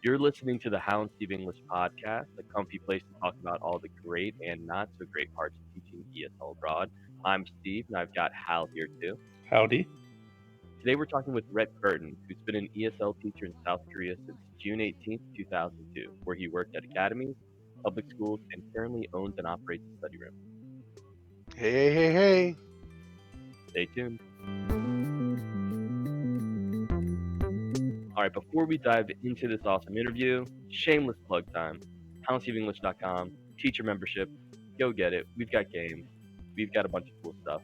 You're listening to the How and Steve English podcast, a comfy place to talk about all the great and not so great parts of teaching ESL abroad. I'm Steve, and I've got Hal here too. Howdy. Today we're talking with Rhett Burton, who's been an ESL teacher in South Korea since June 18th, 2002, where he worked at academies, public schools, and currently owns and operates a study room. Hey, hey, hey. Stay tuned. All right, before we dive into this awesome interview, shameless plug time. HowandSteveEnglish.com, teacher membership, go get it. We've got games, we've got a bunch of cool stuff.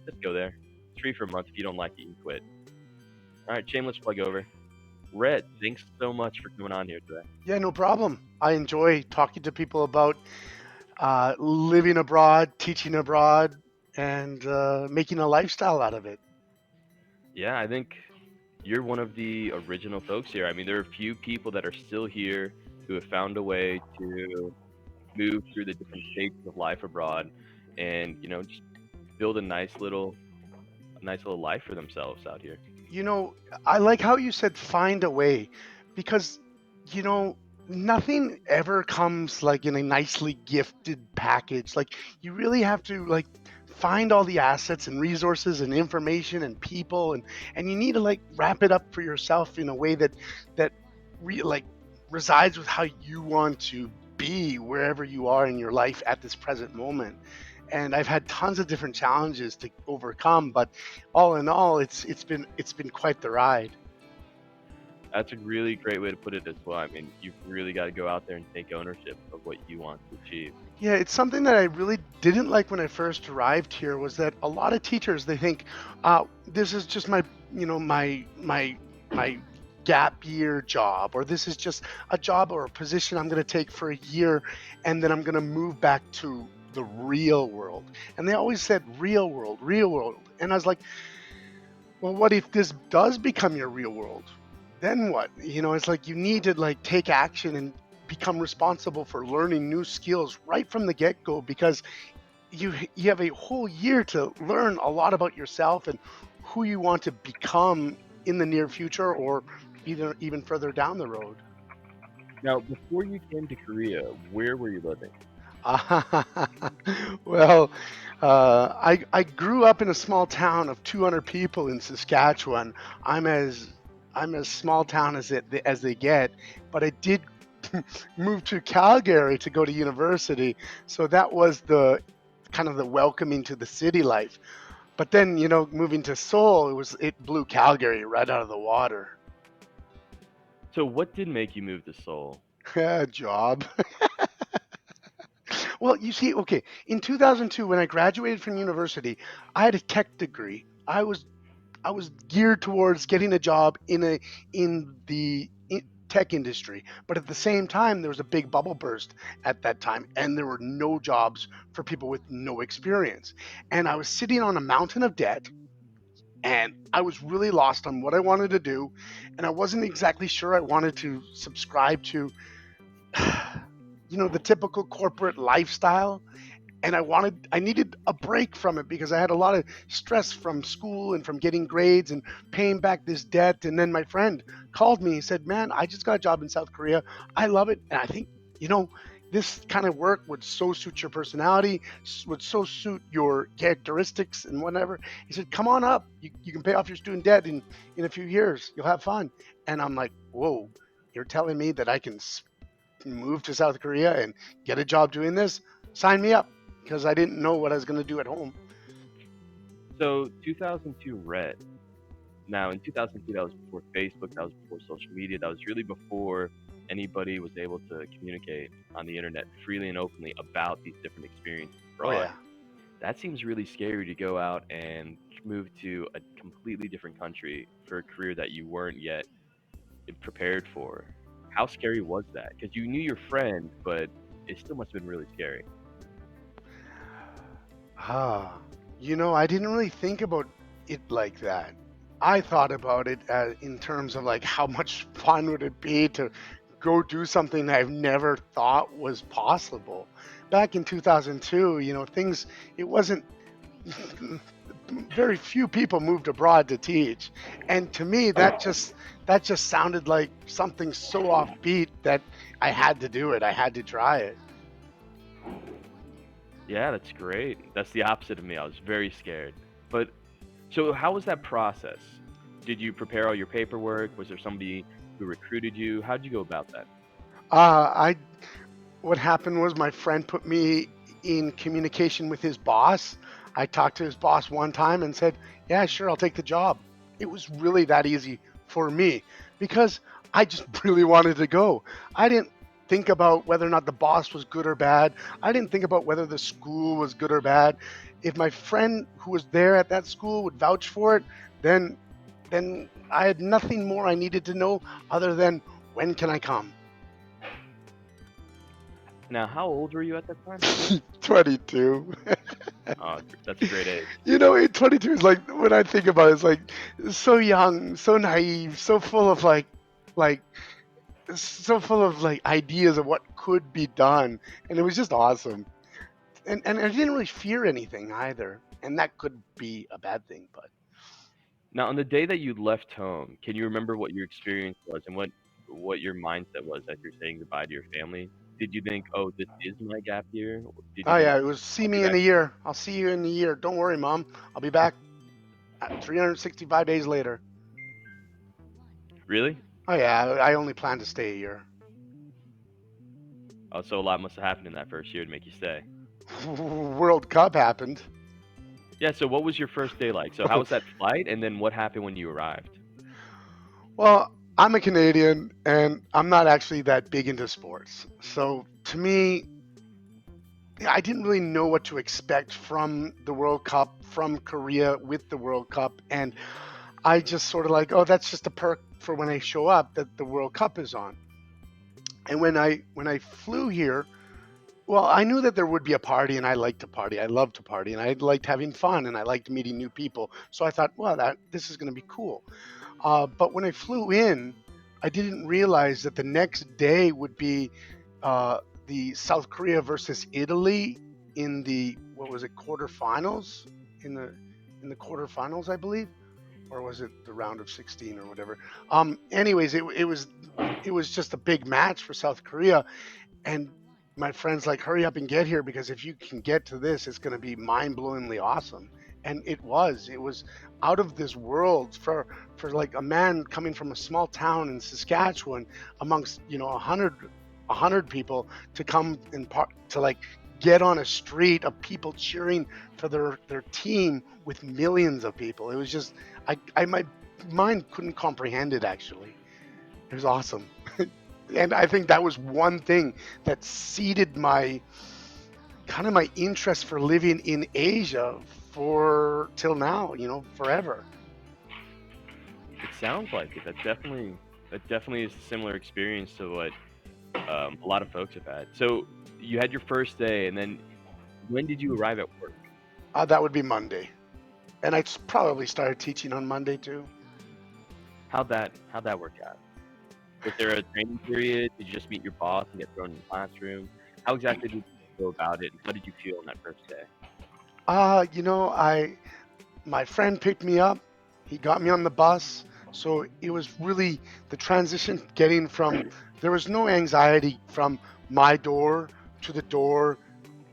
Just go there. It's free for a month. If you don't like it, you can quit. All right, shameless plug over. Rhett, thanks so much for coming on here today. Yeah, no problem. I enjoy talking to people about living abroad, teaching abroad, and making a lifestyle out of it. Yeah, I think you're one of the original folks here. I mean, there are a few people that are still here who have found a way to move through the different stages of life abroad and, just build a nice little life for themselves out here. You know, I like how you said find a way because, you know, nothing ever comes like in a nicely gifted package. Like, you really have to, like, find all the assets and resources and information and people and you need to like wrap it up for yourself in a way that resides with how you want to be wherever you are in your life at this present moment. And I've had tons of different challenges to overcome, but all in all, it's been quite the ride. That's a really great way to put it as well. I mean, you've really got to go out there and take ownership of what you want to achieve. Yeah, it's something that I really didn't like when I first arrived here was that a lot of teachers they think, this is just my my gap year job, or this is just a job or a position I'm going to take for a year, and then I'm going to move back to the real world. And they always said real world, and I was like, well, what if this does become your real world? Then what? You know, it's like you need to like take action and become responsible for learning new skills right from the get-go because you have a whole year to learn a lot about yourself and who you want to become in the near future or either even further down the road. Now, before you came to Korea, where were you living? Well, I grew up in a small town of 200 people in Saskatchewan. I'm as I'm as small town as they get, but I did move to Calgary to go to university, so that was the kind of the welcoming to the city life. But then, moving to Seoul, it blew Calgary right out of the water. So, what did make you move to Seoul? Job. Well, you see, okay, in 2002 when I graduated from university, I had a tech degree. I was geared towards getting a job in the tech industry, but at the same time there was a big bubble burst at that time and there were no jobs for people with no experience. And I was sitting on a mountain of debt and I was really lost on what I wanted to do and I wasn't exactly sure I wanted to subscribe to the typical corporate lifestyle, and I needed a break from it because I had a lot of stress from school and from getting grades and paying back this debt. And then my friend called me and said, "Man, I just got a job in South Korea. I love it, and I think you know this kind of work would so suit your personality, would so suit your characteristics and whatever." He said, "Come on up. You can pay off your student debt in a few years. You'll have fun." And I'm like, "Whoa, you're telling me that I can move to South Korea and get a job doing this? Sign me up." Because I didn't know what I was going to do at home. So, 2002 Red. Now, in 2002, that was before Facebook, that was before social media, that was really before anybody was able to communicate on the internet freely and openly about these different experiences Oh abroad. yeah. That seems really scary to go out and move to a completely different country for a career that you weren't yet prepared for. How scary was that? Because you knew your friend, but it still must have been really scary. Ah, I didn't really think about it like that. I thought about it in terms of like how much fun would it be to go do something I've never thought was possible. Back in 2002, things it wasn't very few people moved abroad to teach, and to me that just sounded like something so offbeat that I had to do it. I had to try it. Yeah, that's great. That's the opposite of me. I was very scared. But so how was that process? Did you prepare all your paperwork? Was there somebody who recruited you? How did you go about that? I What happened was my friend put me in communication with his boss. I talked to his boss one time and said, "Yeah, sure, I'll take the job." It was really that easy for me because I just really wanted to go. I didn't think about whether or not the boss was good or bad. I didn't think about whether the school was good or bad. If my friend who was there at that school would vouch for it, then I had nothing more I needed to know other than when can I come? Now, how old were you at that time? 22. Oh, that's a great age. 22 is like when I think about it, it's like so young, so naive, like so full of like ideas of what could be done, and it was just awesome. And I didn't really fear anything either, and that could be a bad thing, but Now, on the day that you left home, can you remember what your experience was and what your mindset was as you're saying goodbye to your family? Did you think, "Oh, this is my gap year"? Or did you oh think, yeah, it was see "I'll be me in back a soon"? year. I'll see you in a year. Don't worry, mom. I'll be back 365 days later. Really? Oh yeah, I only plan to stay a year. Oh, so a lot must have happened in that first year to make you stay. World Cup happened. Yeah, so what was your first day like? So how was that flight, and then what happened when you arrived? Well, I'm a Canadian and I'm not actually that big into sports. So to me, I didn't really know what to expect from the World Cup, from Korea with the World Cup. And I just sort of like, oh, that's just a perk for when I show up that the World Cup is on. And when I flew here, well, I knew that there would be a party and I liked to party. I love to party and I liked having fun and I liked meeting new people. So I thought, well, that this is going to be cool. But when I flew in, I didn't realize that the next day would be uh, the South Korea versus Italy in the what was it quarterfinals in the quarterfinals, I believe, or was it the round of 16 or whatever. Anyways, it was just a big match for South Korea, and my friends like hurry up and get here because if you can get to this it's going to be mind-blowingly awesome, and it was out of this world for like a man coming from a small town in Saskatchewan amongst 100 people to come and to like get on a street of people cheering for their team with millions of people. It was just I my mind couldn't comprehend it actually. It was awesome. And I think that was one thing that seeded my kind of my interest for living in Asia for till now, forever. It sounds like it. That definitely is a similar experience to what a lot of folks have had. So you had your first day, and then when did you arrive at work? That would be Monday, and probably started teaching on Monday too. How'd that work out? Was there a training period? Did you just meet your boss and get thrown in the classroom? How exactly did you go about it, and how did you feel on that first day? I my friend picked me up. He got me on the bus. So it was really the transition getting from there was no anxiety from my door to the door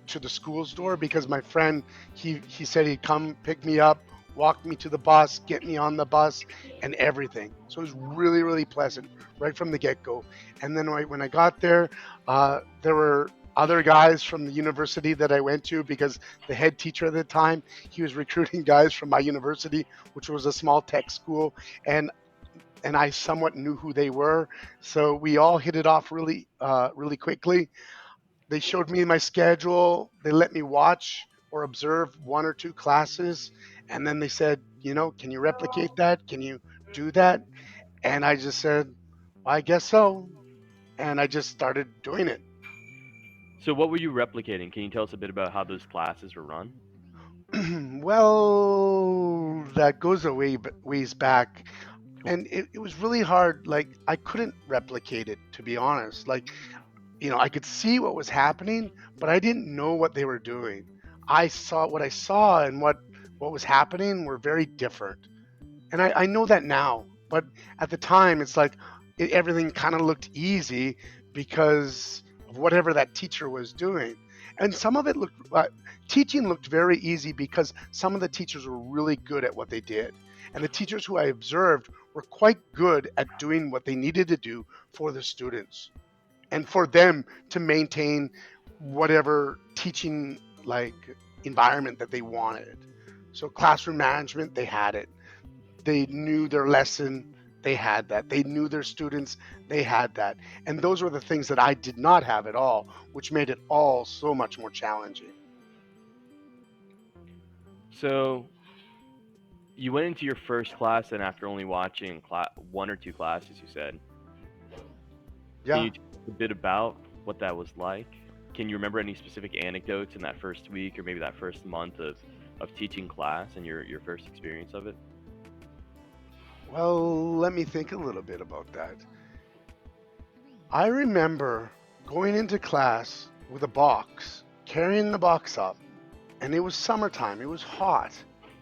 to the school's door because my friend he said he'd come pick me up, walk me to the bus, get me on the bus, and everything. So it was really really pleasant right from the get go. And then when I got there, there were other guys from the university that I went to because the head teacher at the time he was recruiting guys from my university, which was a small tech school, and I somewhat knew who they were. So we all hit it off really quickly. They showed me my schedule. They let me watch or observe one or two classes. And then they said, can you replicate that? Can you do that? And I just said, well, I guess so. And I just started doing it. So what were you replicating? Can you tell us a bit about how those classes were run? Well, that goes a ways back. And it was really hard. Like, I couldn't replicate it, to be honest. Like, I could see what was happening, but I didn't know what they were doing. I saw what I saw and what was happening were very different. And I know that now, but at the time, it's like everything kind of looked easy because of whatever that teacher was doing. And some of it looked, teaching looked very easy because some of the teachers were really good at what they did. And the teachers who I observed were quite good at doing what they needed to do for the students and for them to maintain whatever teaching like environment that they wanted. So classroom management, they had it. They knew their lesson, they had that. They knew their students, they had that. And those were the things that I did not have at all, which made it all so much more challenging. So you went into your first class, and after only watching one or two classes, you said, can Yeah. you tell us a bit about what that was like? Can you remember any specific anecdotes in that first week or maybe that first month of teaching class and your first experience of it? Well, let me think a little bit about that. I remember going into class with a box, carrying the box up, and it was summertime. It was hot,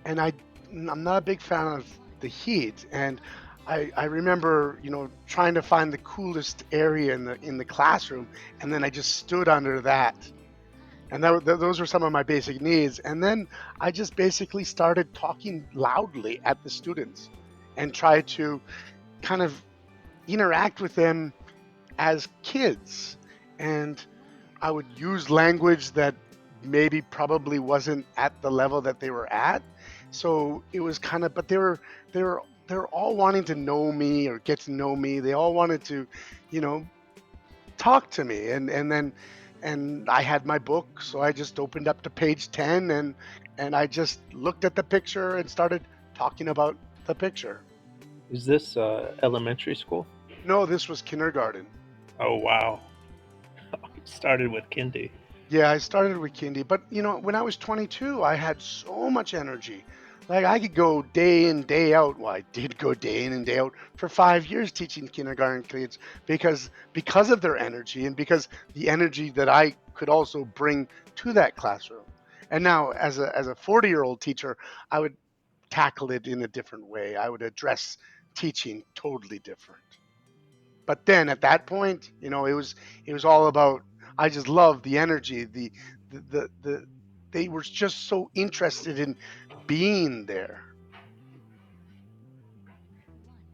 and I'm not a big fan of the heat. And I remember, trying to find the coolest area in the classroom, and then I just stood under that. And those were some of my basic needs. And then I just basically started talking loudly at the students and tried to kind of interact with them as kids. And I would use language that maybe probably wasn't at the level that they were at. So it was kind of, but they were all wanting to know me or get to know me. They all wanted to, you know, talk to me, and I had my book, so I just opened up to page 10 and I just looked at the picture and started talking about the picture. Is this elementary school? No, this was kindergarten. Oh wow! Started with kindy. Yeah, I started with kindy, but when I was 22, I had so much energy. Like I could go day in, day out. Well, I did go day in and day out for 5 years teaching kindergarten kids because of their energy and because the energy that I could also bring to that classroom. And now, as a 40-year-old teacher, I would tackle it in a different way. I would address teaching totally different. But then at that point, it was all about. I just loved the energy, the they were just so interested in being there.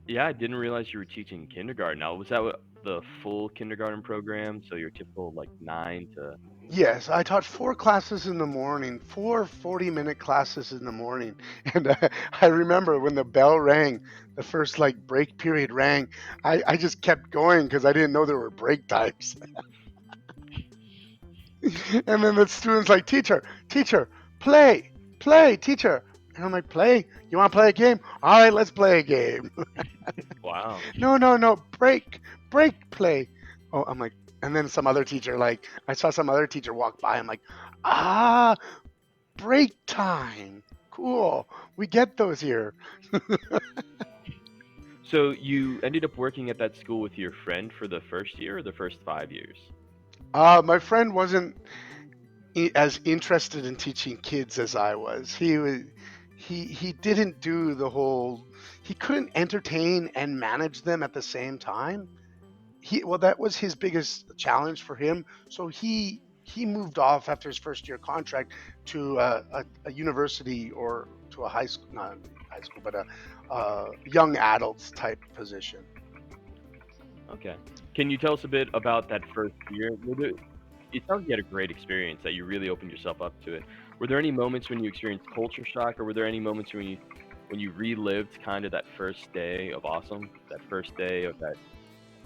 Yeah, I didn't realize you were teaching kindergarten. Now, was that the full kindergarten program? So your typical like 9 to. Yes, I taught four classes in the morning, four 40-minute classes in the morning. And I remember when the bell rang, the first like break period rang, I just kept going because I didn't know there were break times. And then the students like, teacher, play, teacher. And I'm like, play? You want to play a game? All right, let's play a game. Wow. No, break, play. Oh, I'm like, and then some other teacher, like, I saw some other teacher walk by. I'm like, ah, break time. Cool. We get those here. So you ended up working at that school with your friend for the first year or the first 5 years? My friend wasn't as interested in teaching kids as I was. He didn't do the whole. He couldn't entertain and manage them at the same time. That was his biggest challenge for him. So he moved off after his first year contract to a university or to a high school, not high school, but a young adults type position. Okay. Can you tell us a bit about that first year? It sounds like you had a great experience, that you really opened yourself up to it. Were there any moments when you experienced culture shock, or were there any moments when you relived kind of that first day of awesome, that first day of that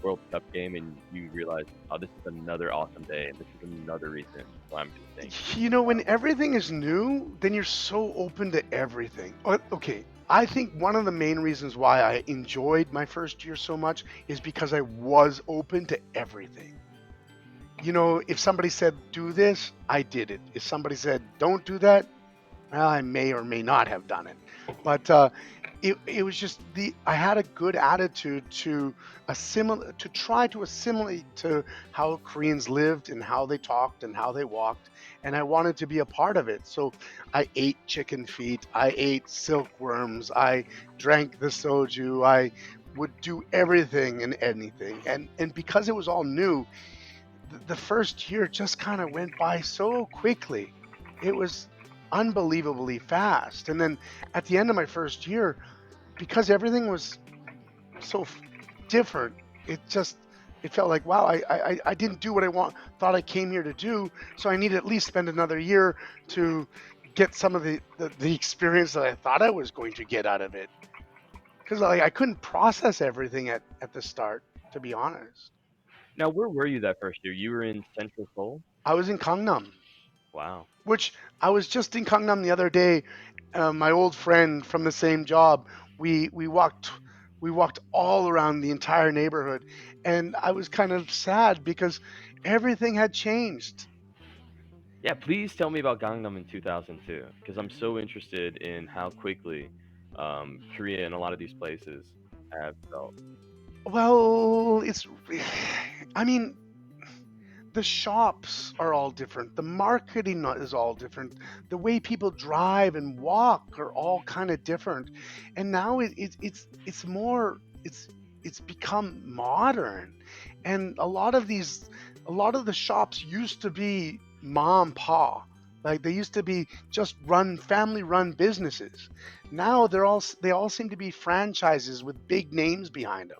World Cup game, and you realized, oh, this is another awesome day, and this is another reason why I'm doing things. When everything is new, then you're so open to everything. Okay, I think one of the main reasons why I enjoyed my first year so much is because I was open to everything. If somebody said do this, I did it. If somebody said don't do that, well, I may or may not have done it. But it was just I had a good attitude to try to assimilate to how Koreans lived and how they talked and how they walked, and I wanted to be a part of it. So I ate chicken feet, I ate silkworms, I drank the soju, I would do everything and anything, and because it was all new, the first year just kind of went by so quickly. It was unbelievably fast, and then at the end of my first year, because everything was so different, it felt like, wow, I didn't do what thought I came here to do, so I need to at least spend another year to get some of the experience that I thought I was going to get out of it, because like I couldn't process everything at the start, to be honest. Now, where were you that first year? You were in Central Seoul? I was in Gangnam, Wow. which I was just in Gangnam the other day. My old friend from the same job, we walked all around the entire neighborhood, and I was kind of sad because everything had changed. Yeah, please tell me about Gangnam in 2002, because I'm so interested in how quickly Korea and a lot of these places have developed. Well, I mean, the shops are all different. The marketing is all different. The way people drive and walk are all kind of different. And now it's more it's become modern. And a lot of the shops used to be mom pa. Like they used to be just family run businesses. Now they all seem to be franchises with big names behind them.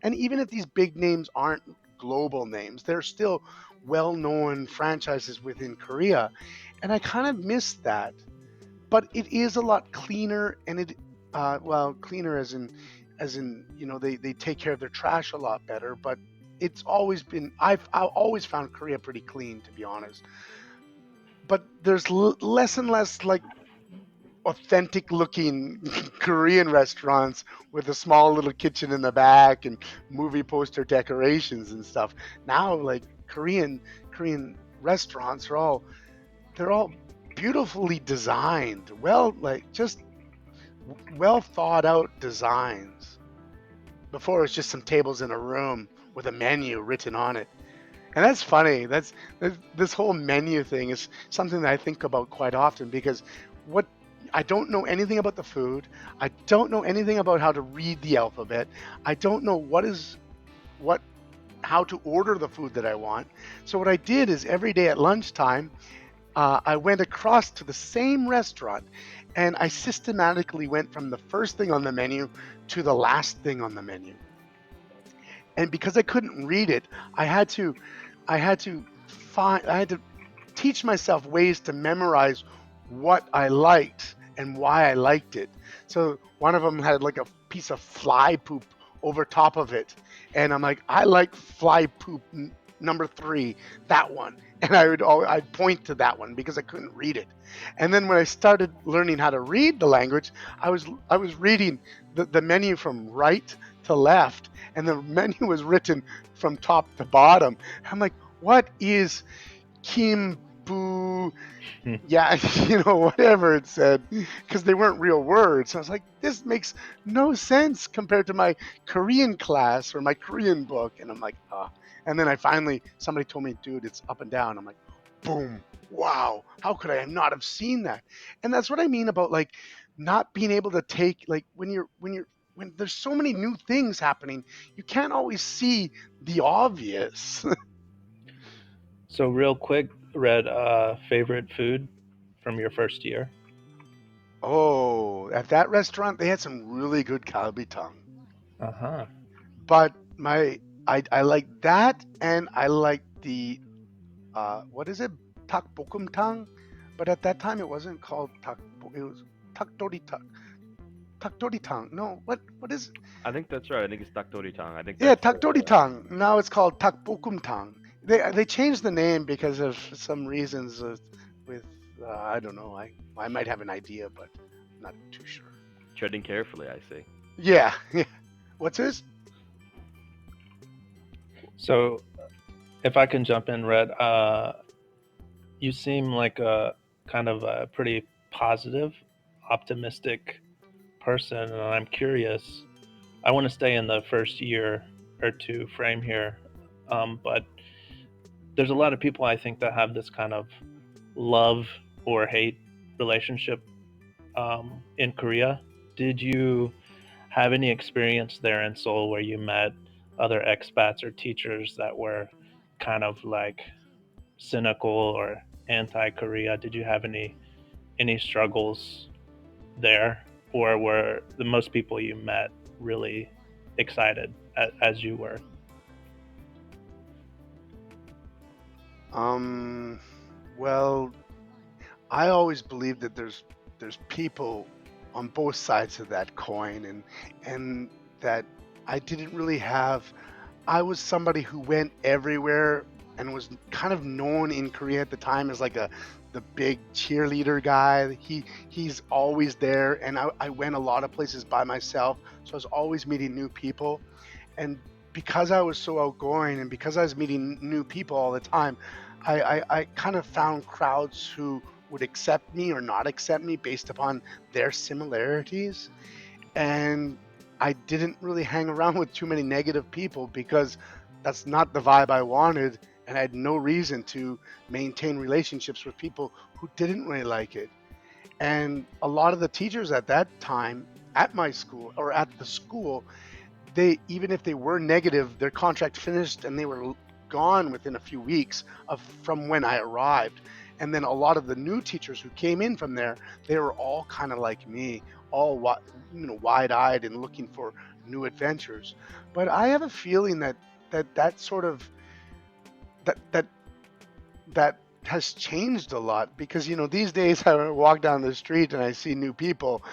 And even if these big names aren't global names, they're still well-known franchises within Korea, and I kind of miss that. But it is a lot cleaner, and cleaner as in they take care of their trash a lot better. But it's always been I've always found Korea pretty clean, to be honest. But there's less and less like authentic looking Korean restaurants with a small little kitchen in the back and movie poster decorations and stuff. Now like Korean restaurants they're all beautifully designed, just well thought out designs. Before it's just some tables in a room with a menu written on it. And that's funny. This whole menu thing is something that I think about quite often because what I don't know anything about the food. I don't know anything about how to read the alphabet. I don't know what how to order the food that I want. So what I did is every day at lunchtime, I went across to the same restaurant, and I systematically went from the first thing on the menu to the last thing on the menu. And because I couldn't read it, I had to I had to teach myself ways to memorize what I liked and why I liked it. So one of them had like a piece of fly poop over top of it, and I'm like, I like fly poop number 3, that one, and I'd point to that one because I couldn't read it. And then when I started learning how to read the language, I was reading the menu from right to left, and the menu was written from top to bottom. I'm like, what is Kim Boo? Yeah, whatever it said, because they weren't real words. I was like, this makes no sense compared to my Korean class or my Korean book. And I'm like, ah. And then somebody told me, dude, it's up and down. I'm like, boom, wow, how could I not have seen that? And that's what I mean about like not being able to take like when there's so many new things happening, you can't always see the obvious. So real quick, Red, favorite food from your first year? Oh, at that restaurant, they had some really good kalbi Uh-huh. but I like that, and I like the what is it, takbokumtang, but at that time it wasn't called it was takdoritang. Takdoritang. No, what is it? I think that's right. I think it's Dakdori-tang. I think Yeah, that's takdoritang. Now it's called takbokumtang. They changed the name because of some reasons with I don't know. I might have an idea, but I'm not too sure. treading carefully, I see. Yeah. What's this? So if I can jump in, Red, you seem like a kind of a pretty positive, optimistic person, and I'm curious. I want to stay in the first year or two frame here, but there's a lot of people I think that have this kind of love or hate relationship in Korea. Did you have any experience there in Seoul where you met other expats or teachers that were kind of like cynical or anti-Korea? Did you have any struggles there, or were the most people you met really excited as you were? Um, well, I always believe that there's people on both sides of that coin, and that I didn't really have. I was somebody who went everywhere and was kind of known in Korea at the time as like the big cheerleader guy. He's always there, and I went a lot of places by myself, so I was always meeting new people. And because I was so outgoing and because I was meeting new people all the time, I kind of found crowds who would accept me or not accept me based upon their similarities. And I didn't really hang around with too many negative people because that's not the vibe I wanted. And I had no reason to maintain relationships with people who didn't really like it. And a lot of the teachers at that time at my school or at the school, they, even if they were negative, their contract finished and they were gone within a few weeks of from when I arrived. And then a lot of the new teachers who came in from there, they were all kind of like me, all wide-eyed and looking for new adventures. But I have a feeling that sort of that that that has changed a lot because these days I walk down the street and I see new people.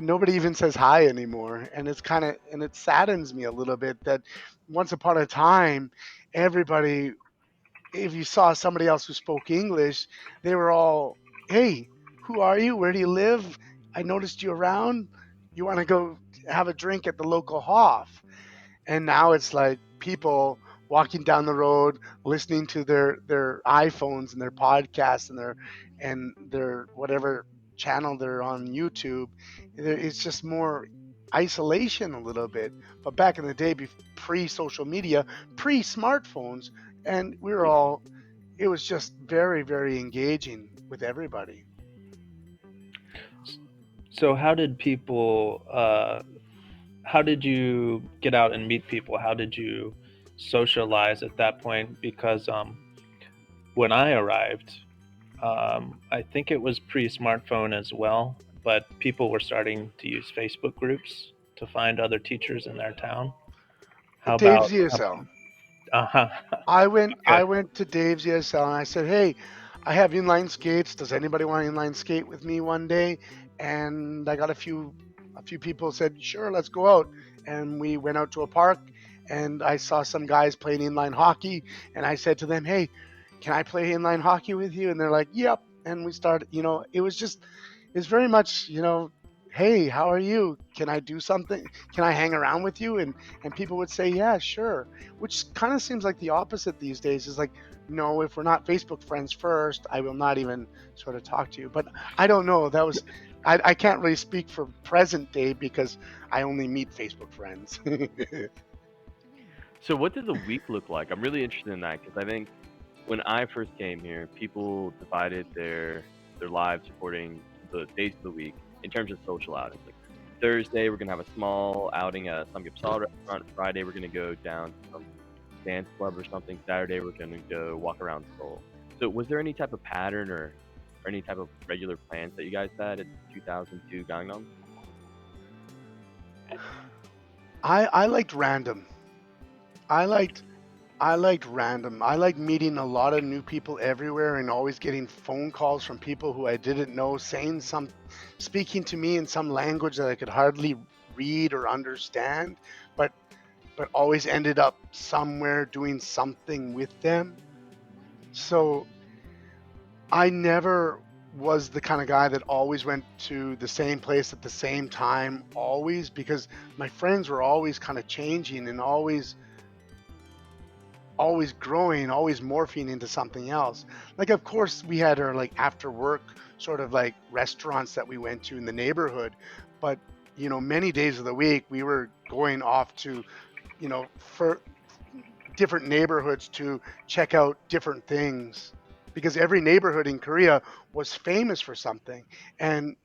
Nobody even says hi anymore, and it saddens me a little bit that once upon a time, everybody, if you saw somebody else who spoke English, they were all, "Hey, who are you? Where do you live? I noticed you around. You want to go have a drink at the local Hoff?" And now it's like people walking down the road listening to their iPhones and their podcasts and their whatever channel they're on YouTube. It's just more isolation a little bit. But back in the day, pre social media, pre smartphones, and we were all, it was just very, very engaging with everybody. So how did you get out and meet people? How did you socialize at that point? Because when I arrived, I think it was pre-smartphone as well, but people were starting to use Facebook groups to find other teachers in their town. How Dave's about ESL. uh-huh. I went Okay. I went to Dave's ESL and I said, "Hey, I have inline skates. Does anybody want to inline skate with me one day?" And I got a few people said, "Sure, let's go out." And we went out to a park and I saw some guys playing inline hockey and I said to them, "Hey, can I play inline hockey with you?" And they're like, "Yep." And we started, it was just, it's very much, "Hey, how are you? Can I do something? Can I hang around with you?" And people would say, "Yeah, sure." Which kind of seems like the opposite these days. Is like, no, if we're not Facebook friends first, I will not even sort of talk to you. But I don't know. I can't really speak for present day because I only meet Facebook friends. So what did the week look like? I'm really interested in that because I think when I first came here, people divided their lives according to the days of the week in terms of social outings. Like Thursday, we're gonna have a small outing at a Samgyeopsal restaurant. Friday, we're gonna go down to some dance club or something. Saturday, we're gonna go walk around Seoul. So was there any type of pattern or any type of regular plans that you guys had in 2002 Gangnam? I liked random. I liked I liked random. I liked meeting a lot of new people everywhere and always getting phone calls from people who I didn't know speaking to me in some language that I could hardly read or understand, but always ended up somewhere doing something with them. So I never was the kind of guy that always went to the same place at the same time always because my friends were always kind of changing and always growing, always morphing into something else. Like, of course, we had our like after work sort of like restaurants that we went to in the neighborhood, but many days of the week we were going off to, for different neighborhoods to check out different things, because every neighborhood in Korea was famous for something. And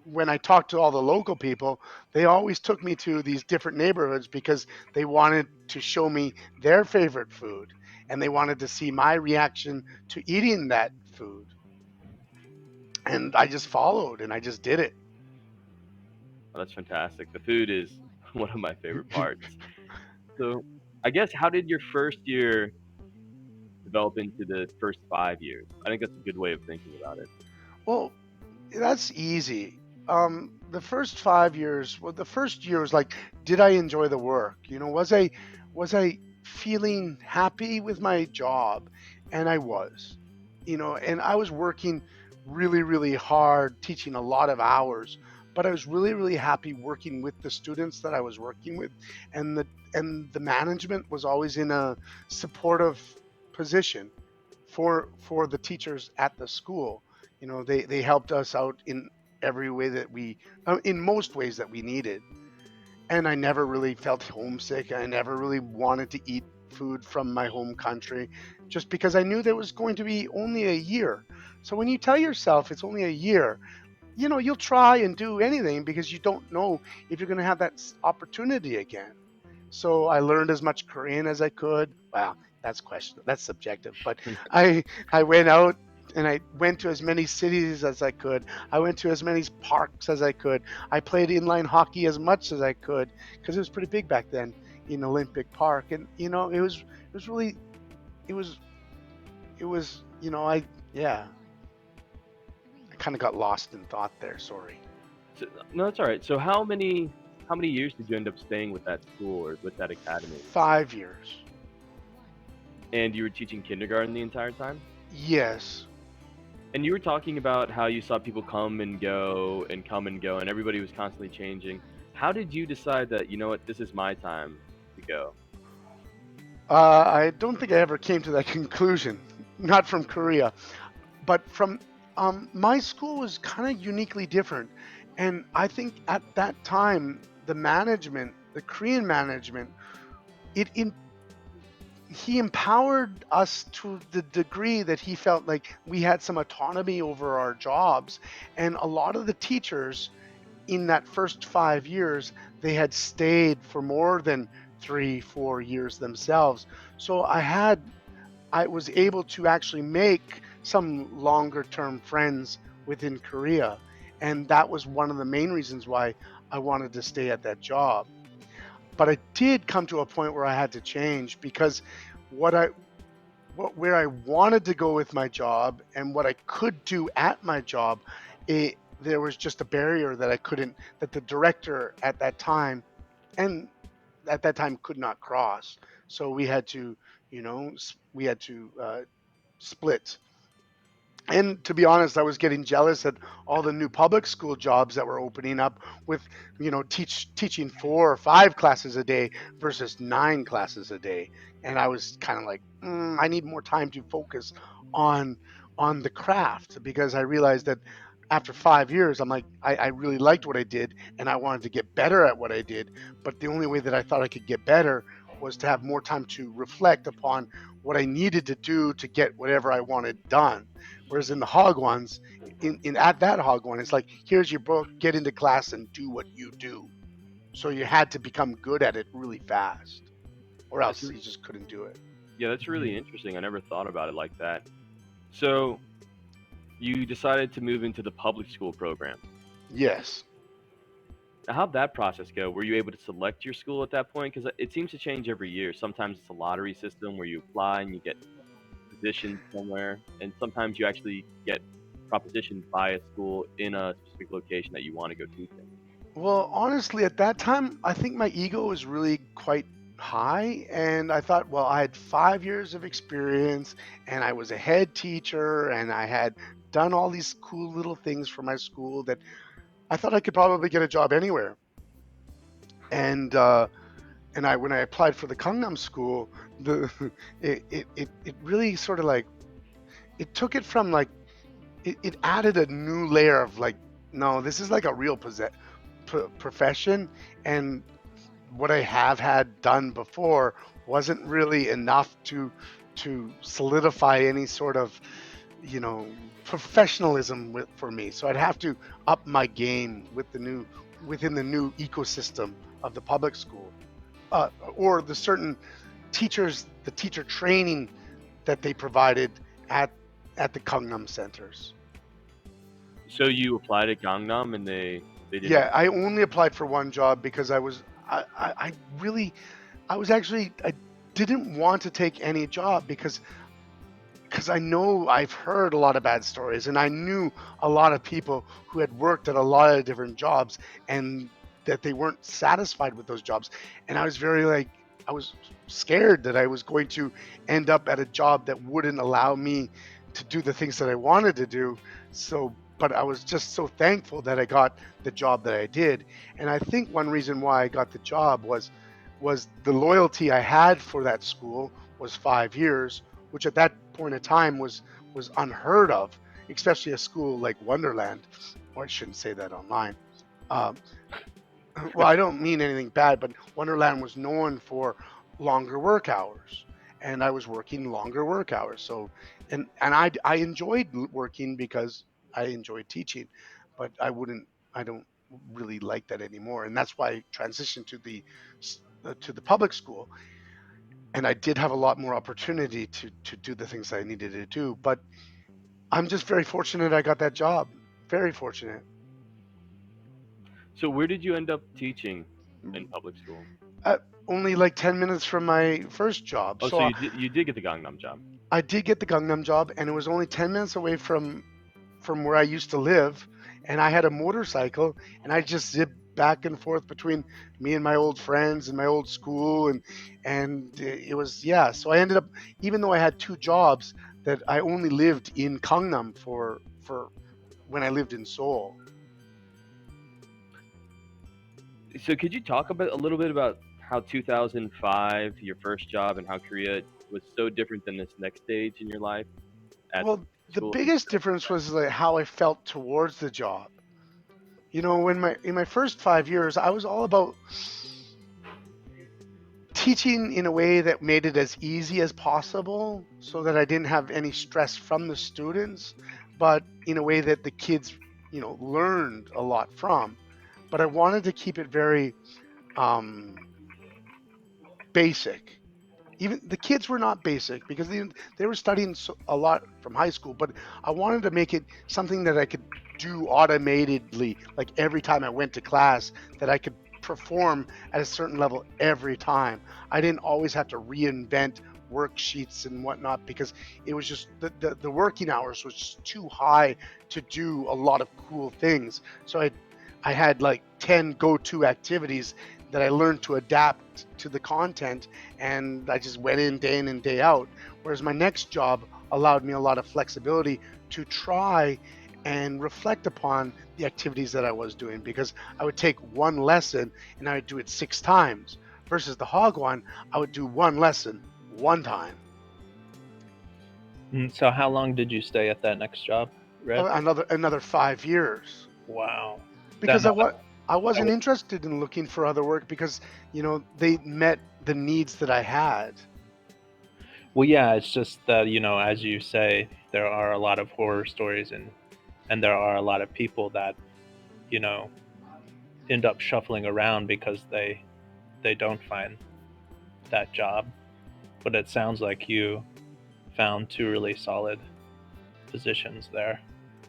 when I talked to all the local people, they always took me to these different neighborhoods because they wanted to show me their favorite food, and they wanted to see my reaction to eating that food. And I just followed and I just did it. Oh, that's fantastic. The food is one of my favorite parts. So, I guess how did your first year develop into the first 5 years? I think that's a good way of thinking about it. Well, that's easy. The first 5 years, well, the first year was like, did I enjoy the work? Was I feeling happy with my job? And I was, and I was working really, really hard, teaching a lot of hours, but I was really, really happy working with the students that I was working with, and the management was always in a supportive position for the teachers at the school. They helped us out in every way that in most ways that we needed. And I never really felt homesick. I never really wanted to eat food from my home country, just because I knew there was going to be only a year. So when you tell yourself it's only a year, you'll try and do anything because you don't know if you're going to have that opportunity again. So I learned as much Korean as I could. Well, that's question. That's subjective. But I went out and I went to as many cities as I could. I went to as many parks as I could. I played inline hockey as much as I could because it was pretty big back then in Olympic Park. And it was really it was it was I yeah I kind of got lost in thought there. Sorry. So, no, that's all right. So, how many years did you end up staying with that school or with that academy? 5 years. And you were teaching kindergarten the entire time? Yes. And you were talking about how you saw people come and go and come and go, and everybody was constantly changing. How did you decide that, you know what, this is my time to go? I don't think I ever came to that conclusion. Not from Korea, but from my school was kind of uniquely different, and I think at that time the management, the Korean management, it in he empowered us to the degree that he felt like we had some autonomy over our jobs, and a lot of the teachers in that first 5 years, they had stayed for more than 3, 4 years themselves. So I was able to actually make some longer term friends within Korea. And that was one of the main reasons why I wanted to stay at that job. But I did come to a point where I had to change because what I where I wanted to go with my job and what I could do at my job, there was just a barrier that I couldn't, that the director and at that time could not cross. So we had to, split. And to be honest, I was getting jealous at all the new public school jobs that were opening up with, teaching 4 or 5 classes a day versus 9 classes a day. And I was kind of like, I need more time to focus on on the craft, because I realized that after 5 years, I'm like, I really liked what I did and I wanted to get better at what I did. But the only way that I thought I could get better was to have more time to reflect upon what I needed to do to get whatever I wanted done. Whereas in the hog ones, in at that hog one, it's like, here's your book, get into class and do what you do. So you had to become good at it really fast, or That's else you just couldn't do it. Yeah, that's really interesting. I never thought about it like that. So, you decided to move into the public school program. Yes. Now, how'd that process go? Were you able to select your school at that point? Because it seems to change every year. Sometimes it's a lottery system where you apply and you get positioned somewhere, and sometimes you actually get propositioned by a school in a specific location that you want to go teach in. Well, honestly, at that time, I think my ego was really quite high. And I thought, well, I had 5 years of experience and I was a head teacher and I had done all these cool little things for my school that I thought I could probably get a job anywhere. And, when I applied for the Gangnam school, the it really sort of like, it took it from like, it added a new layer of like, no, this is like a real profession, and what I have had done before wasn't really enough to solidify any sort of, you know, professionalism for me. So I'd have to up my game with the new within the new ecosystem of the public school, or the certain teachers, the teacher training that they provided at the Gangnam centers. So you applied at Gangnam and they didn't. Yeah, I only applied for one job because I really I was actually I didn't want to take any job because I know I've heard a lot of bad stories, and I knew a lot of people who had worked at a lot of different jobs and that they weren't satisfied with those jobs. And I was very like, I was scared that I was going to end up at a job that wouldn't allow me to do the things that I wanted to do. So, but I was just so thankful that I got the job that I did. And I think one reason why I got the job was the loyalty I had for that school was 5 years, which at that point in time was unheard of, especially a school like Wonderland. Or I shouldn't say that online. Um, well, I don't mean anything bad, but Wonderland was known for longer work hours, and I was working longer work hours. So, and I enjoyed working because I enjoyed teaching, but I don't really like that anymore, and that's why I transitioned to to the public school, and I did have a lot more opportunity to do the things I needed to do. But I'm just very fortunate I got that job. Very fortunate. So where did you end up teaching in public school? Uh, Only like 10 minutes from my first job. Oh, So so you did get the Gangnam job. I did get the Gangnam job, and it was only 10 minutes away from where I used to live. And I had a motorcycle, and I just zipped back and forth between me and my old friends and my old school, and it was, yeah. So I ended up, even though I had two jobs, that I only lived in Gangnam for when I lived in Seoul. So could you talk about a little bit about how 2005, your first job, and how Korea was so different than this next stage in your life at Well, the school? biggest difference was like how I felt towards the job. You know, when my in my first 5 years, I was all about teaching in a way that made it as easy as possible so that I didn't have any stress from the students, but in a way that the kids, you know, learned a lot from. But I wanted to keep it very um, basic. Even the kids were not basic because they were studying a lot from high school, but I wanted to make it something that I could do automatedly, like every time I went to class, that I could perform at a certain level every time. I didn't always have to reinvent worksheets and whatnot because it was just the working hours was just too high to do a lot of cool things. So I had like 10 go-to activities that I learned to adapt to the content, and I just went in and day out. Whereas my next job allowed me a lot of flexibility to try and reflect upon the activities that I was doing, because I would take one lesson and I would do it 6 times versus the hog one, I would do one lesson one time. So how long did you stay at that next job, Red? Another 5 years. Wow. Because That, I wasn't that interested in looking for other work because, you know, they met the needs that I had. Well, yeah, it's just that, as you say, there are a lot of horror stories, and there are a lot of people that, you know, end up shuffling around because they don't find that job. But it sounds like you found two really solid positions there.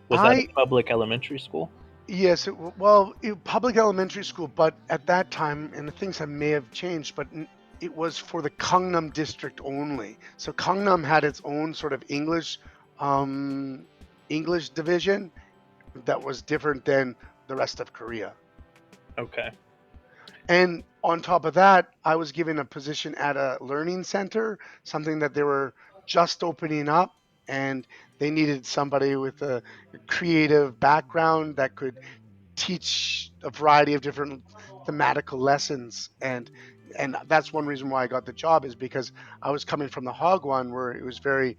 Was that a I public elementary school? Yes, well, public elementary school, but at that time, and the things that may have changed, but it was for the Gangnam district only. So Gangnam had its own sort of um, English division that was different than the rest of Korea. Okay. And on top of that, I was given a position at a learning center, something that they were just opening up, and they needed somebody with a creative background that could teach a variety of different thematical lessons. And that's one reason why I got the job, is because I was coming from the hog one where it was very,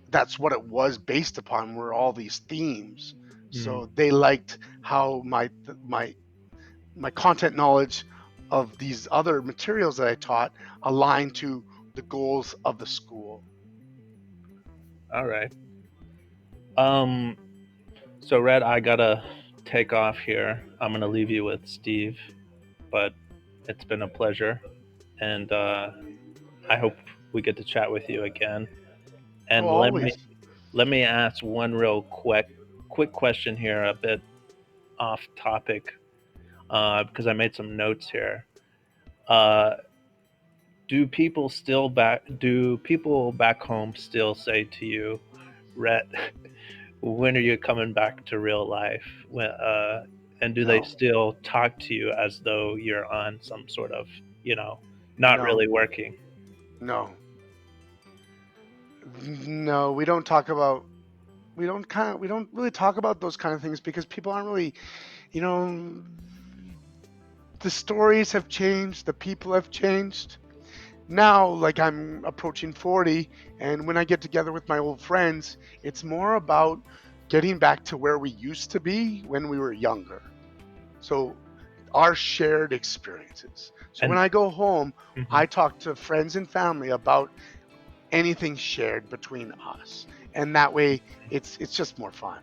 that's what it was based upon, were all these themes. Mm. So they liked how my my content knowledge of these other materials that I taught aligned to the goals of the school. All right. Um. So, Red, I gotta take off here. I'm gonna leave you with Steve, but it's been a pleasure, and I hope we get to chat with you again. Oh, And always. let me ask one real quick question here, a bit off topic, because I made some notes here. Uh, do people back home still say to you, Rhett, when are you coming back to real life? And do they No, still talk to you as though you're on some sort of, not no, really working? no, no. We don't really talk about those kind of things because people aren't really, you know, the stories have changed, the people have changed. Now, like I'm approaching 40, and when I get together with my old friends, it's more about getting back to where we used to be when we were younger. So, our shared experiences. So, when And I go home, mhm. I talk to friends and family about anything shared between us. And that way, it's just more fun.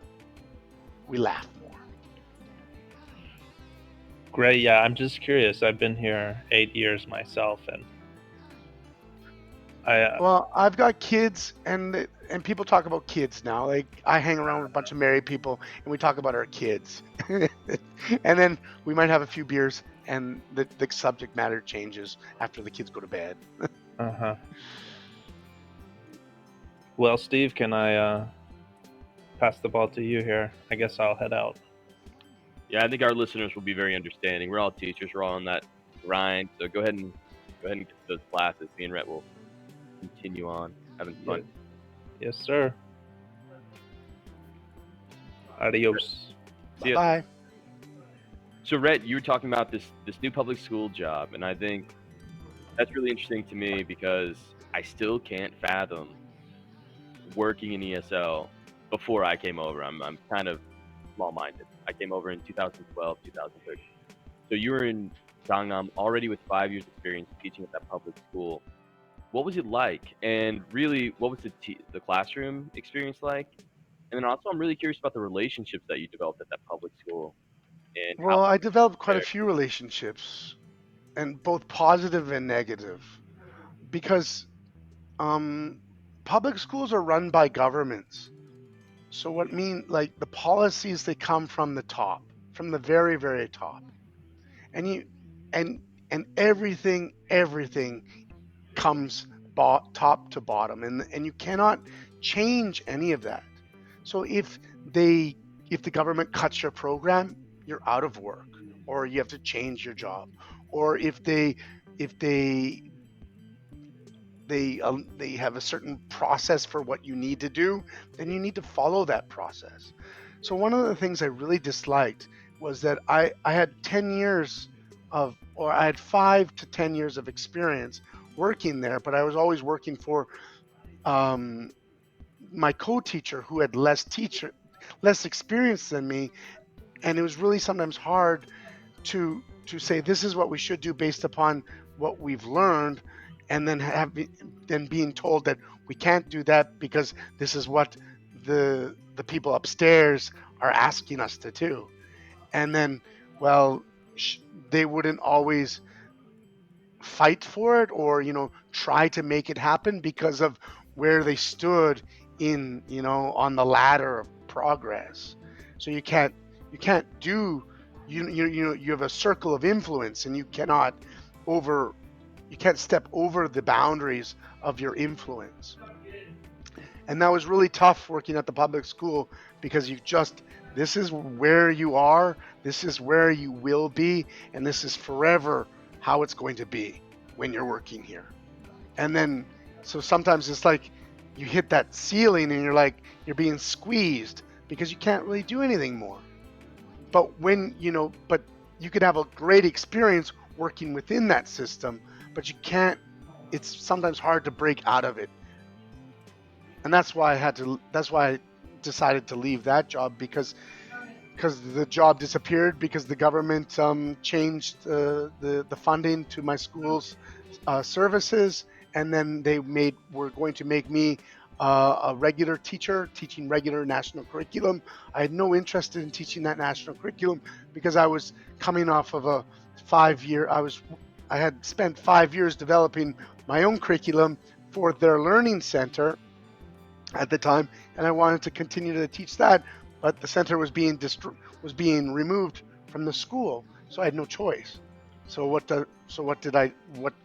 We laugh more. Great, yeah, I'm just curious. I've been here 8 years myself, and I Well, I've got kids, and people talk about kids now. Like I hang around with a bunch of married people, and we talk about our kids, and then we might have a few beers, and the subject matter changes after the kids go to bed. uh-huh. Well, Steve, can I pass the ball to you here? I guess I'll head out. Yeah, I think our listeners will be very understanding. We're all teachers. We're all on that grind. So go ahead and get to those classes. Me and Rhett will continue on having Yeah. fun. Yes, sir. Adios. See ya. Bye. So Rhett, you were talking about this new public school job, and I think that's really interesting to me because I still can't fathom working in ESL before I came over. I'm kind of small-minded. I came over in 2012, 2013. So you were in Gangnam already with 5 years experience teaching at that public school. What was it like? And really, what was the classroom experience like? And then also, I'm really curious about the relationships that you developed at that public school and how Well, I developed quite a there. few relationships, and both positive and negative, because um, public schools are run by governments. So what mean like the policies they come from the top, from the very very top, and you and everything comes top to bottom, and you cannot change any of that. So they if the government cuts your program, you're out of work, or you have to change your job, or if they have a certain process for what you need to do, then you need to follow that process. So one of the things I really disliked was that I had 10 years or I had 5 to 10 years of experience working there, but I was always working for um, my co-teacher who had less experience than me, and it was really sometimes hard to say this is what we should do based upon what we've learned, and then being told that we can't do that because this is what the people upstairs are asking us to do. And then, well, they wouldn't always fight for it, or try to make it happen because of where they stood in on the ladder of progress. So you can't do you have a circle of influence, and over you can't step over the boundaries of your influence. And that was really tough working at the public school, because this is where you are, this is where you will be, and this is forever how it's going to be when you're working here. And then, so sometimes it's like you hit that ceiling, and you're being squeezed because you can't really do anything more. But you could have a great experience working within that system, but you can't. It's sometimes hard to break out of it, and that's why I decided to leave that job, because because the job disappeared because the government changed the funding to my school's services, and then they were going to make me a regular teacher teaching regular national curriculum. I had no interest in teaching that national curriculum because I was coming off of a 5 year. I had spent 5 years developing my own curriculum for their learning center at the time, and I wanted to continue to teach that, but the center was being removed from the school, so I had no choice. What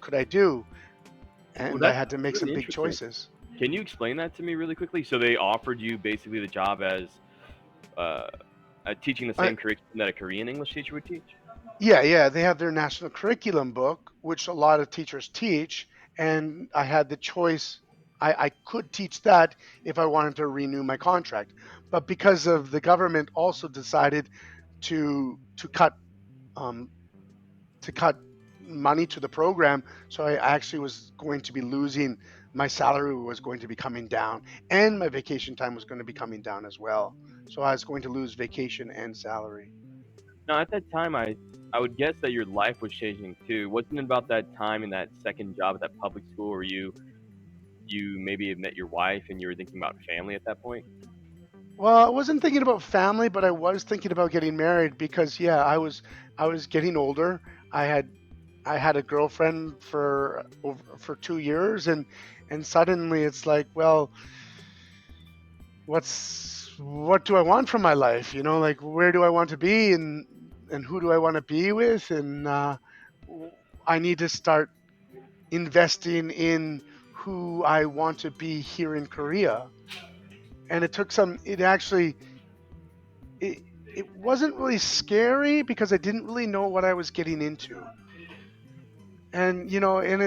could I do? Well, And I that's had to make some really big interesting. choices. Can you explain that to me really quickly? So they offered you basically the job as uh, teaching the I, same curriculum that a Korean English teacher would teach? yeah, they have their national curriculum book, which a lot of teachers teach, and I had the choice. I could teach that if I wanted to renew my contract, but because of the government also decided to um, cut money to the program, so I actually was going to be losing. My salary was going to be coming down, and my vacation time was going to be coming down as well. So I was going to lose vacation and salary. Now, at that time, I would guess that your life was changing too. Wasn't it about that time in that second job at that public school where you maybe had met your wife and you were thinking about family at that point? Well, I wasn't thinking about family, but I was thinking about getting married because yeah, I was getting older. I had I had a girlfriend for 2 years, and suddenly it's like, well, what do I want from my life? Like where do I want to be, and who do I want to be with, and I need to start investing in who I want to be here in Korea. And it took some. It actually it it wasn't really scary because I didn't really know what I was getting into. And and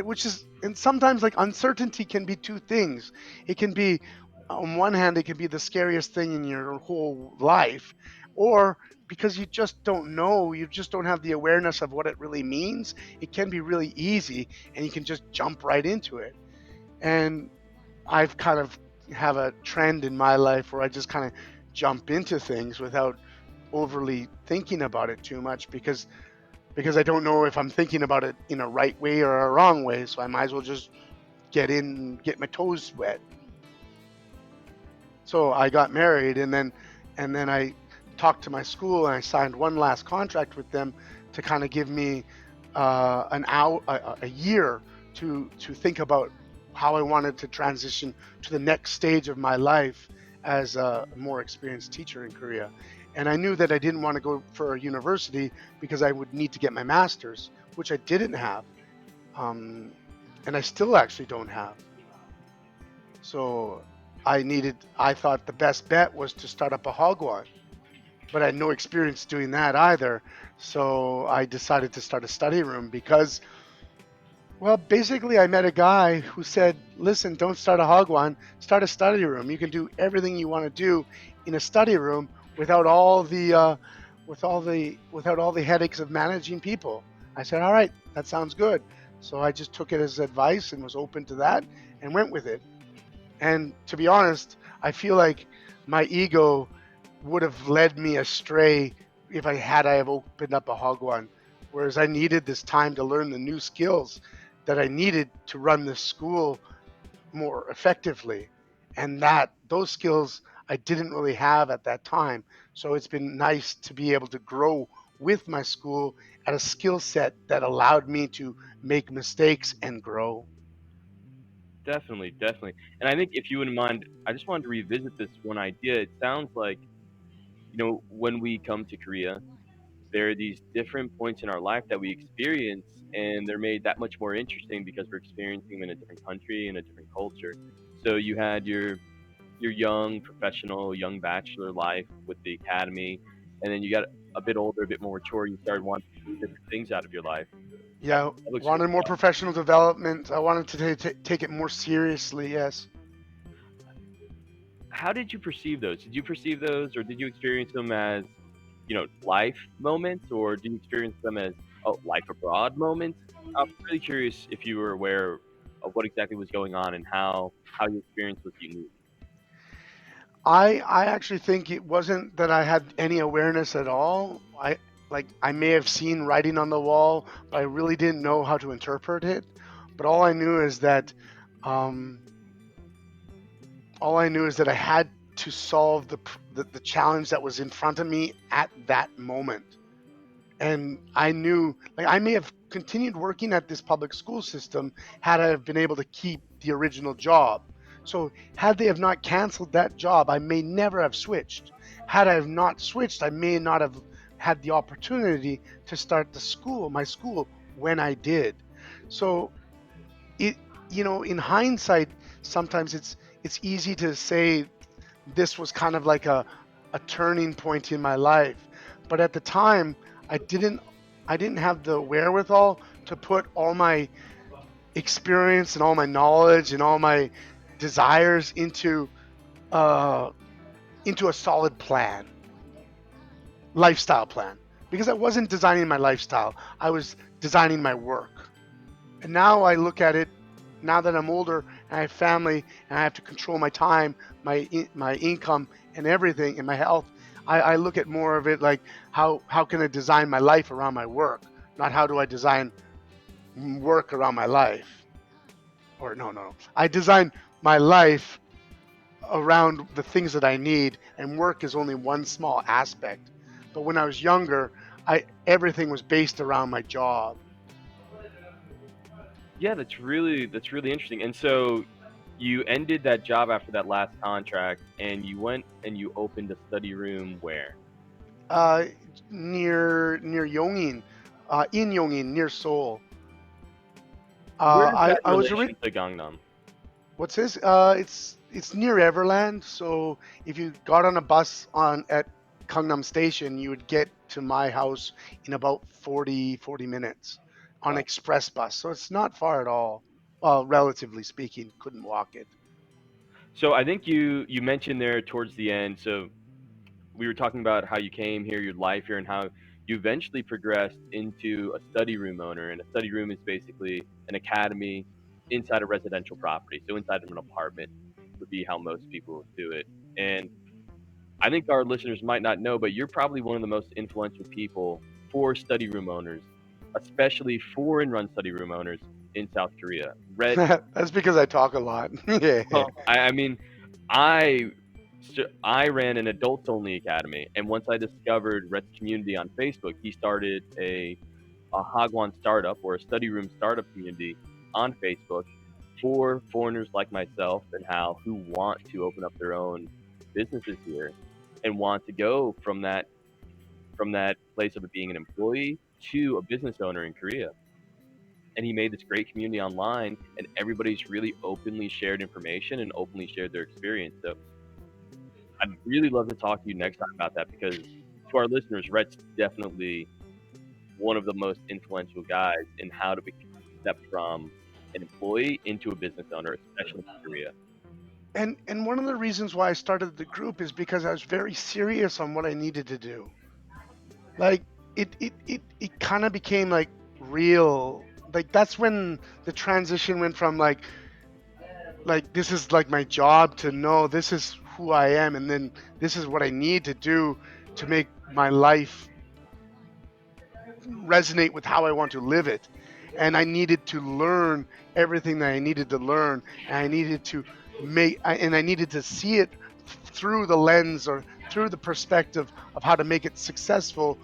which is, and sometimes like uncertainty can be two things. It can be, on one hand, it can be the scariest thing in your whole life, or because you just don't know, you just don't have the awareness of what it really means, it can be really easy and you can just jump right into it. And I've kind of have a trend in my life where I just kind of jump into things without overly thinking about it too much, because I don't know if I'm thinking about it in a right way or a wrong way. So I might as well just get in and get my toes wet. So I got married, and then I talked to my school and I signed one last contract with them to kind of give me a year to think about how I wanted to transition to the next stage of my life as a more experienced teacher in Korea. And I knew that I didn't want to go for a university because I would need to get my master's, which I didn't have, um, and I still actually don't have. So I thought the best bet was to start up a hogwan, but I had no experience doing that either. So I decided to start a study room because, well, basically, I met a guy who said, "Listen, don't start a hogwan, start a study room. You can do everything you want to do in a study room without all the without all the headaches of managing people." I said, "All right, that sounds good." So I just took it as advice and was open to that and went with it. And to be honest, I feel like my ego would have led me astray if I have opened up a hogwan. Whereas I needed this time to learn the new skills that I needed to run this school more effectively. And that those skills I didn't really have at that time. So it's been nice to be able to grow with my school at a skill set that allowed me to make mistakes and grow. Definitely, definitely. And I think if you wouldn't mind, I just wanted to revisit this one idea. It sounds like, when we come to Korea, there are these different points in our life that we experience, and they're made that much more interesting because we're experiencing them in a different country, in a different culture. So you had your young professional, young bachelor life with the academy, and then you got a bit older, a bit more mature. You started wanting different things out of your life. Yeah, That looks really wanted more professional development. I wanted to take it more seriously. Yes. how did you perceive those? Did you perceive those, or did you experience them as, life moments, or did you experience them as life abroad moments? I'm really curious if you were aware of what exactly was going on and how your experience was unique. I actually think it wasn't that I had any awareness at all. I may have seen writing on the wall, but I really didn't know how to interpret it. But um, all I knew is that I had to solve the challenge that was in front of me at that moment. And I knew, like, I may have continued working at this public school system had I have been able to keep the original job. So had they have not canceled that job, I may never have switched. Had I have not switched, I may not have had the opportunity to start my school, when I did. So it, in hindsight, sometimes it's easy to say this was kind of like a turning point in my life. But at the time, I didn't I didn't have the wherewithal to put all my experience and all my knowledge and all my desires uh into a solid lifestyle plan, because I wasn't designing my lifestyle. I was designing my work. And now I look at it, now that I'm older and I have family and I have to control my time, my income and everything and my health. I look at more of it like how can I design my life around my work, not how do I design work around my life. Or no. I design my life around the things that I need, and work is only one small aspect. But when I was younger, I everything was based around my job. Yeah, that's really interesting. And so you ended that job after that last contract, and you went and you opened a study room where? uh, near Yongin, in Yongin, near Seoul. Where does that I was relation to Gangnam? What's this? It's near Everland. So if you got on a bus on at Gangnam Station, you would get to my house in about 40 minutes on Wow. express bus. So it's not far at all. Relatively speaking, couldn't walk it. So I think you mentioned there towards the end. So we were talking about how you came here, your life here, and how you eventually progressed into a study room owner. And a study room is basically an academy inside a residential property. So inside of an apartment would be how most people do it. And I think our listeners might not know, but you're probably one of the most influential people for study room owners, especially foreign run study room owners in South Korea. Rhett, That's because I talk a lot. Yeah. well, I mean, I I ran an adults only academy, and once I discovered Rhett's community on Facebook, he started a Hagwon startup or a study room startup community on Facebook for foreigners like myself and Hal who want to open up their own businesses here and want to go from that place of being an employee to a business owner in Korea. And he made this great community online, and everybody's really openly shared information and openly shared their experience. So I'd really love to talk to you next time about that because to our listeners, Rhett's definitely one of the most influential guys in how to step from an employee into a business owner, especially in Korea. And one of the reasons why I started the group is because I was very serious on what I needed to do. Like it kind of became like real. Like that's when the transition went from like this is like my job to no, this is who I am, and then this is what I need to do to make my life resonate with how I want to live it. And I needed to learn everything that I needed to learn, and I needed to see it through the lens or through the perspective of how to make it successful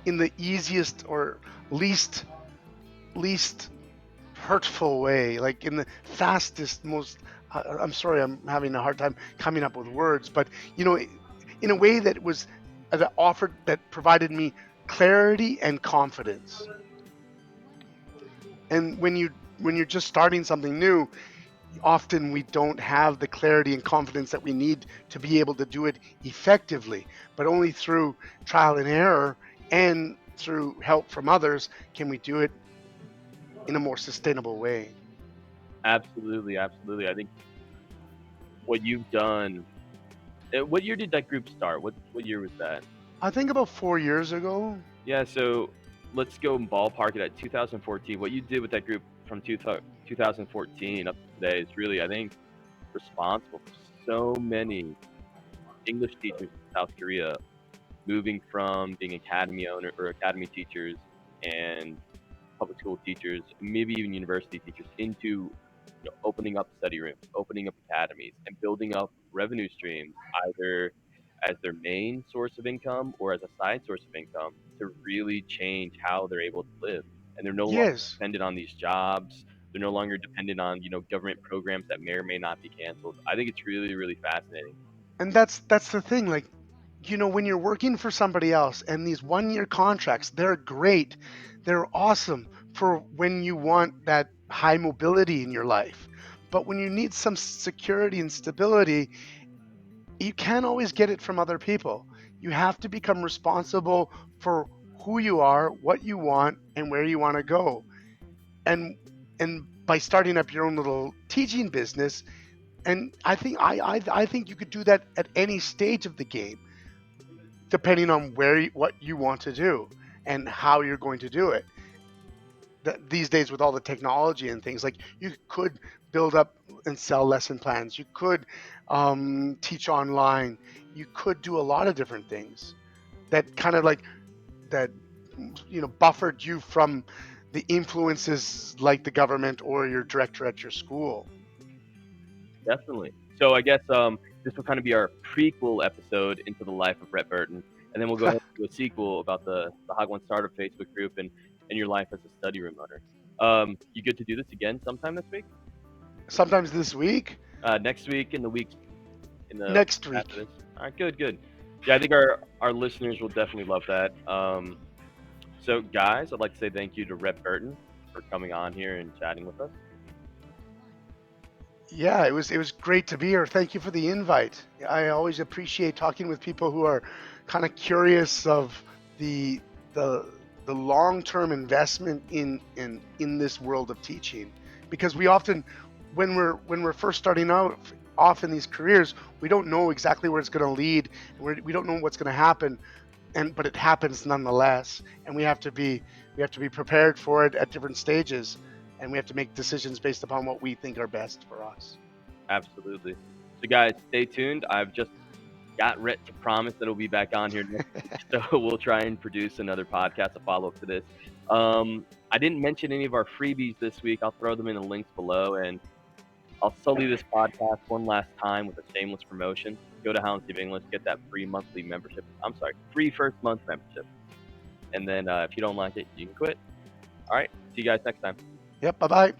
in the easiest or least hurtful way, like in the fastest, most. I'm sorry, I'm having a hard time coming up with words, but you know, in a way that provided me clarity and confidence. And when you're just starting something new, often we don't have the clarity and confidence that we need to be able to do it effectively. But only through trial and error and through help from others can we do it in a more sustainable way. Absolutely, absolutely. I think what you've done. What year did that group start? What year was that? I think about 4 years ago. Yeah, so let's go and ballpark it at 2014. What you did with that group from 2014 up to today is really, I think, responsible for so many English teachers in South Korea moving from being academy owner or academy teachers and public school teachers, maybe even university teachers, into opening up study rooms, opening up academies, and building up revenue streams, either as their main source of income or as a side source of income, to really change how they're able to live. And they're no longer Yes. dependent on these jobs. They're no longer dependent on government programs that may or may not be canceled. I think it's really, really fascinating. And that's the thing, like, when you're working for somebody else and these 1-year contracts, they're great. They're awesome for when you want that high mobility in your life. But when you need some security and stability, you can't always get it from other people. You have to become responsible for who you are, what you want, and where you want to go. And by starting up your own little teaching business, and I think you could do that at any stage of the game, depending on what you want to do and how you're going to do it. These days, with all the technology and things, like, you could build up and sell lesson plans. You could teach online. You could do a lot of different things that kind of like that buffered you from the influences like the government or your director at your school. Definitely. So I guess this will kind of be our prequel episode into the life of Rhett Burton, and then we'll go ahead and do a sequel about the Hagwon Startup Facebook group and your life as a study room owner. You good to do this again sometime this week? Sometimes this week, Next week, in the weeks in the next after week. this. All right, good. Yeah, I think our listeners will definitely love that. So guys, I'd like to say thank you to Rhett Burton for coming on here and chatting with us. Yeah, it was great to be here. Thank you for the invite. I always appreciate talking with people who are kind of curious of the the the long-term investment in this world of teaching, because we often, when we're first starting out off in these careers, we don't know exactly where it's going to lead. We don't know what's going to happen, but it happens nonetheless, and we have to be prepared for it at different stages, and we have to make decisions based upon what we think are best for us. Absolutely. So guys, stay tuned. I've just got Rhett to promise that he'll be back on here next week, so we'll try and produce another podcast, a follow-up to this. I didn't mention any of our freebies this week. I'll throw them in the links below, and I'll sully this podcast one last time with a shameless promotion. Go to Hounds of English, get that free monthly membership. I'm sorry, free first month membership. And then if you don't like it, you can quit. All right, see you guys next time. Yep, bye-bye.